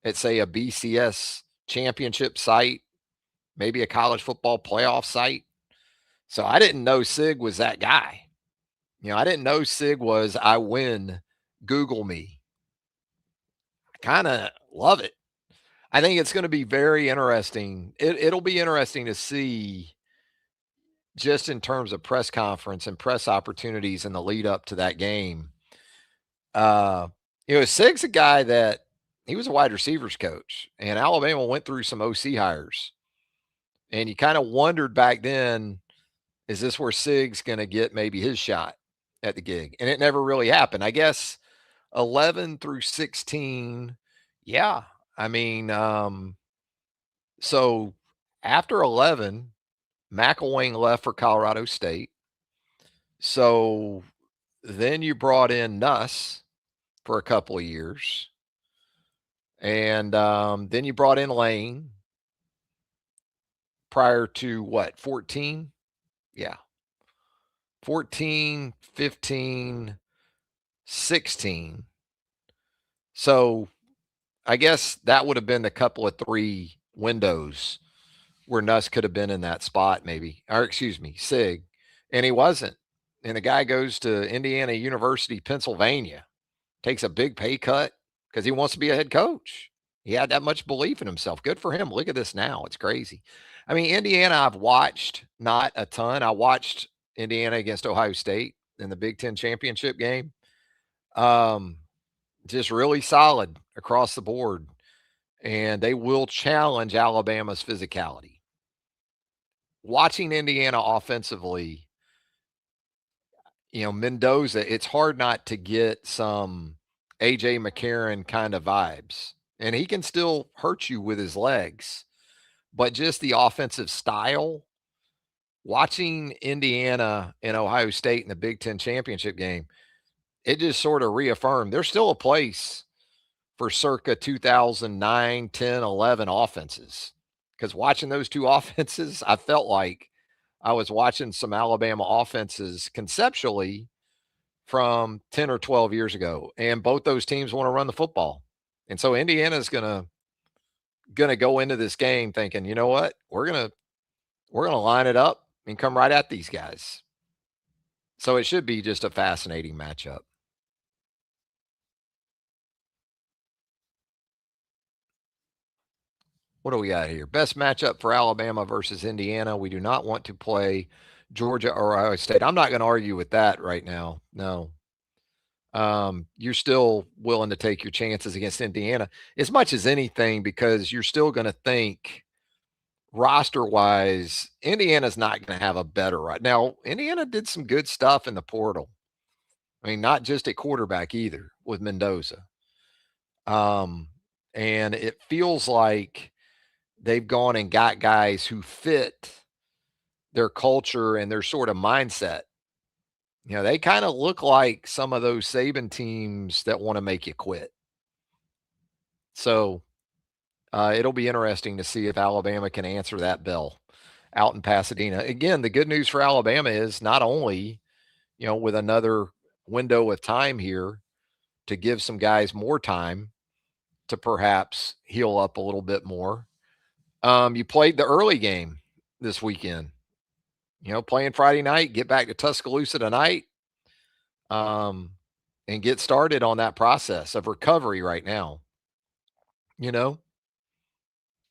at, say, a BCS championship site, maybe a college football playoff site. So I didn't know Sig was that guy. I didn't know Sig was, I win, Google me. I kind of love it. I think it's going to be very interesting. It'll be interesting to see just in terms of press conference and press opportunities in the lead up to that game. Sig's a guy that he was a wide receivers coach, and Alabama went through some OC hires. And you kind of wondered back then, is this where Sig's going to get maybe his shot at the gig? And it never really happened. I guess 11 through 16, yeah. I mean, so after 11, McElwain left for Colorado State. So then you brought in Nuss for a couple of years. And then you brought in Lane prior to what, 14? Yeah. 14, 15, 16. So I guess that would have been the couple of 3 windows where Nuss could have been in that spot maybe. Or excuse me, Sig. And he wasn't. And the guy goes to Indiana University, Pennsylvania, takes a big pay cut because he wants to be a head coach. He had that much belief in himself. Good for him. Look at this now. It's crazy. I mean, Indiana, I've watched not a ton. I watched Indiana against Ohio State in the Big Ten championship game. Just really solid across the board. And they will challenge Alabama's physicality. Watching Indiana offensively, Mendoza, it's hard not to get some A.J. McCarron kind of vibes. And he can still hurt you with his legs. But just the offensive style, watching Indiana and Ohio State in the Big Ten championship game, it just sort of reaffirmed there's still a place for circa 2009, 10, 11 offenses. Because watching those 2 offenses, I felt like I was watching some Alabama offenses conceptually from 10 or 12 years ago. And both those teams want to run the football. And so Indiana's going to go into this game thinking, you know what? We're going to line it up and come right at these guys. So it should be just a fascinating matchup. What do we got here? Best matchup for Alabama versus Indiana. We do not want to play Georgia or Ohio State. I'm not going to argue with that right now. No. You're still willing to take your chances against Indiana as much as anything because you're still going to think roster-wise, Indiana's not going to have a better right. Now, Indiana did some good stuff in the portal. I mean, not just at quarterback either with Mendoza. And it feels like they've gone and got guys who fit their culture and their sort of mindset. You know, they kind of look like some of those Saban teams that want to make you quit. So it'll be interesting to see if Alabama can answer that bell out in Pasadena. Again, the good news for Alabama is not only, you know, with another window of time here to give some guys more time to perhaps heal up a little bit more. You played the early game this weekend. You know, playing Friday night, get back to Tuscaloosa tonight, and get started on that process of recovery right now. You know,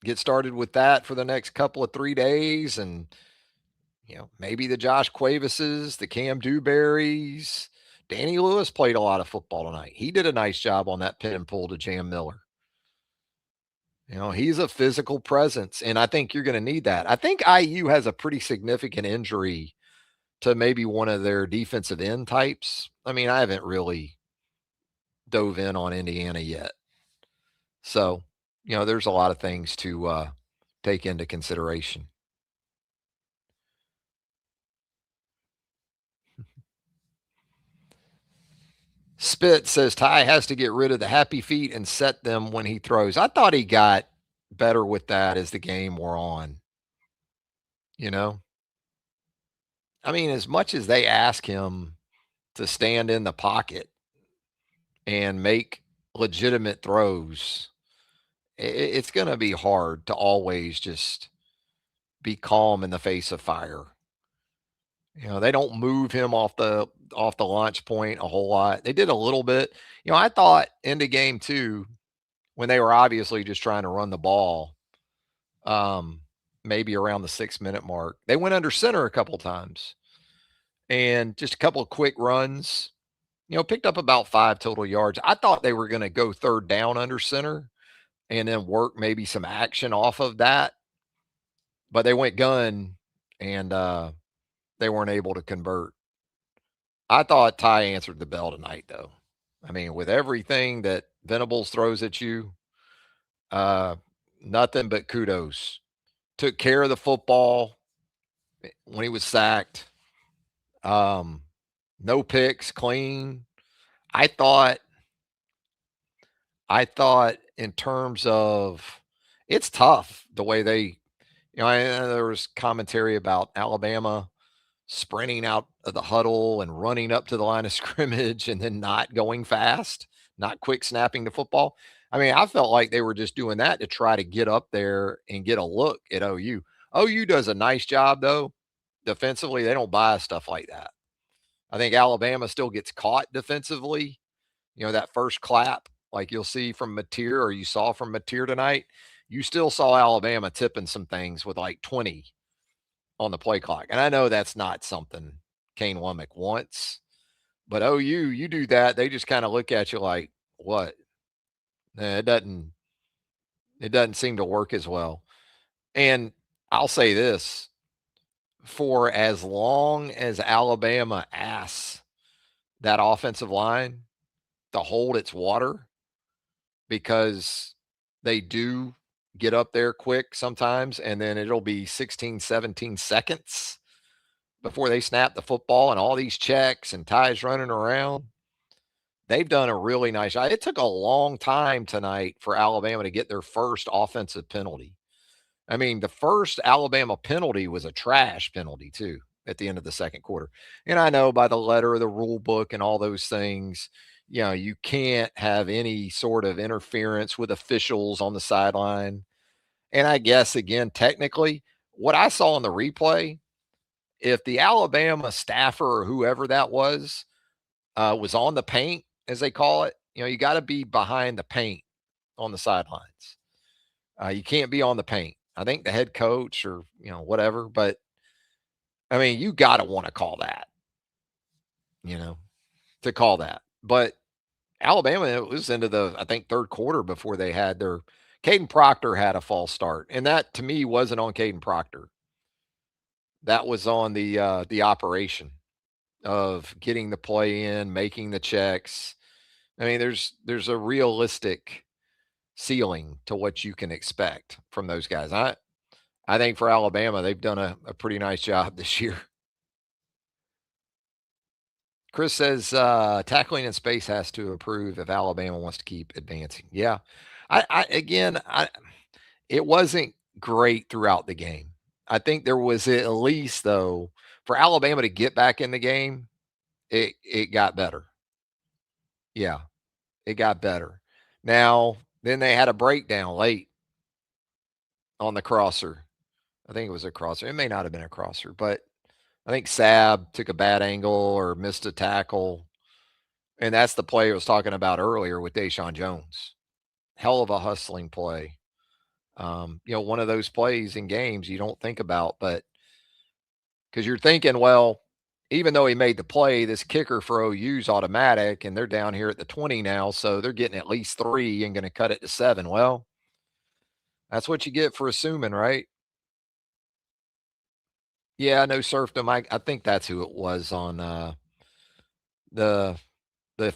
get started with that for the next couple of 3 days, and you know, maybe the Josh Cuevases, the Cam Dewberries. Danny Lewis played a lot of football tonight. He did a nice job on that pin and pull to Jam Miller. You know, he's a physical presence, and I think you're going to need that. I think IU has a pretty significant injury to maybe one of their defensive end types. I mean, I haven't really dove in on Indiana yet. So, you know, there's a lot of things to take into consideration. Spit says Ty has to get rid of the happy feet and set them when he throws. I thought he got better with that as the game wore on. You know, I mean, as much as they ask him to stand in the pocket and make legitimate throws, it's going to be hard to always just be calm in the face of fire. You know, they don't move him off the launch point a whole lot. They did a little bit. You know, I thought into game 2 when they were obviously just trying to run the ball, maybe around the 6-minute mark, they went under center a couple times and just a couple of quick runs, you know, picked up about 5 total yards. I thought they were going to go third down under center and then work maybe some action off of that, but they went gun and they weren't able to convert. I thought Ty answered the bell tonight, though. I mean, with everything that Venables throws at you, nothing but kudos. Took care of the football when he was sacked. No picks, clean. I thought in terms of it's tough the way they, you know, there was commentary about Alabama sprinting out of the huddle and running up to the line of scrimmage and then not going fast, not quick snapping the football. I mean, I felt like they were just doing that to try to get up there and get a look at OU. OU does a nice job, though. Defensively, they don't buy stuff like that. I think Alabama still gets caught defensively. You know, that first clap, like you'll see from Mateer or you saw from Mateer tonight, you still saw Alabama tipping some things with like 20 on the play clock. And I know that's not something Kane Womack wants, but OU, you do that, they just kind of look at you like, what? It doesn't seem to work as well. And I'll say this, for as long as Alabama asks that offensive line to hold its water, because they do get up there quick sometimes, and then it'll be 16, 17 seconds before they snap the football and all these checks and Ty's running around. They've done a really nice job. It took a long time tonight for Alabama to get their first offensive penalty. I mean, the first Alabama penalty was a trash penalty, too, at the end of the second quarter. And I know by the letter of the rule book and all those things, you know, you can't have any sort of interference with officials on the sideline. And I guess, again, technically, what I saw in the replay, if the Alabama staffer or whoever that was on the paint, as they call it, you know, you got to be behind the paint on the sidelines. You can't be on the paint. I think the head coach or, you know, whatever, but I mean, you got to want to call that, you know, to call that. But Alabama, it was into the, I think, third quarter before they had their, Caden Proctor had a false start. And that to me wasn't on Caden Proctor. That was on the operation of getting the play in, making the checks. I mean, there's a realistic ceiling to what you can expect from those guys. I think for Alabama, they've done a pretty nice job this year. Chris says tackling in space has to improve if Alabama wants to keep advancing. Yeah. It wasn't great throughout the game. I think there was at least, though, for Alabama to get back in the game, it got better. Yeah, it got better. Now, then they had a breakdown late on the crosser. I think it was a crosser. It may not have been a crosser, but I think Sab took a bad angle or missed a tackle. And that's the play I was talking about earlier with Deshaun Jones. Hell of a hustling play. One of those plays in games you don't think about, but because you're thinking, well, even though he made the play, this kicker for OU's automatic, and they're down here at the 20 now, so they're getting at least 3 and going to cut it to 7. Well, that's what you get for assuming, right? Yeah, no serfdom. I think that's who it was on the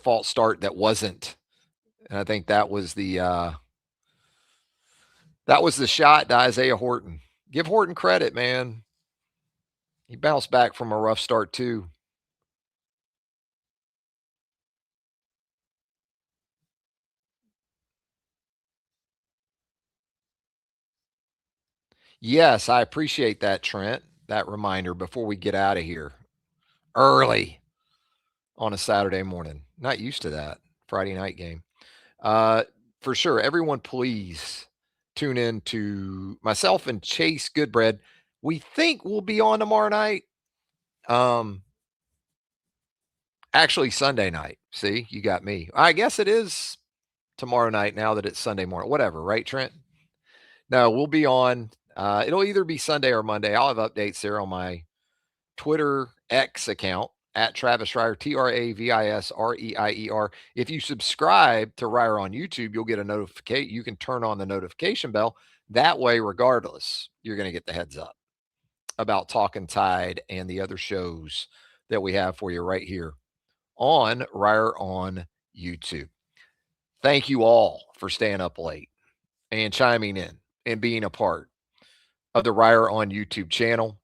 false start that wasn't. And I think that was the shot to Isaiah Horton. Give Horton credit, man. He bounced back from a rough start too. Yes, I appreciate that, Trent. That reminder before we get out of here early on a Saturday morning. Not used to that Friday night game. For sure, everyone, please tune in to myself and Chase Goodbread. We think we'll be on tomorrow night. Actually, Sunday night. See, you got me. I guess it is tomorrow night now that it's Sunday morning. Whatever, right, Trent? No, we'll be on. It'll either be Sunday or Monday. I'll have updates there on my Twitter X account at Travis Reier, TravisReier. If you subscribe to Reier on YouTube, you'll get a notification. You can turn on the notification bell. That way, regardless, you're going to get the heads up about Talking Tide and the other shows that we have for you right here on Reier on YouTube. Thank you all for staying up late and chiming in and being a part of the Reier on YouTube channel.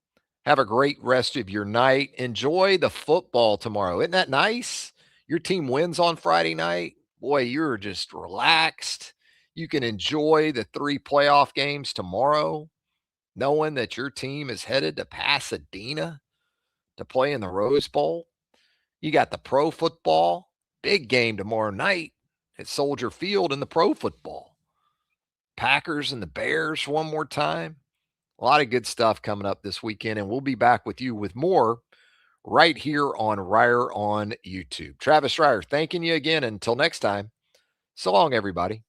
Have a great rest of your night. Enjoy the football tomorrow. Isn't that nice? Your team wins on Friday night. Boy, you're just relaxed. You can enjoy the 3 playoff games tomorrow, knowing that your team is headed to Pasadena to play in the Rose Bowl. You got the pro football, big game tomorrow night at Soldier Field in the pro football. Packers and the Bears one more time. A lot of good stuff coming up this weekend, and we'll be back with you with more right here on Reier on YouTube. Travis Reier, thanking you again. Until next time, so long, everybody.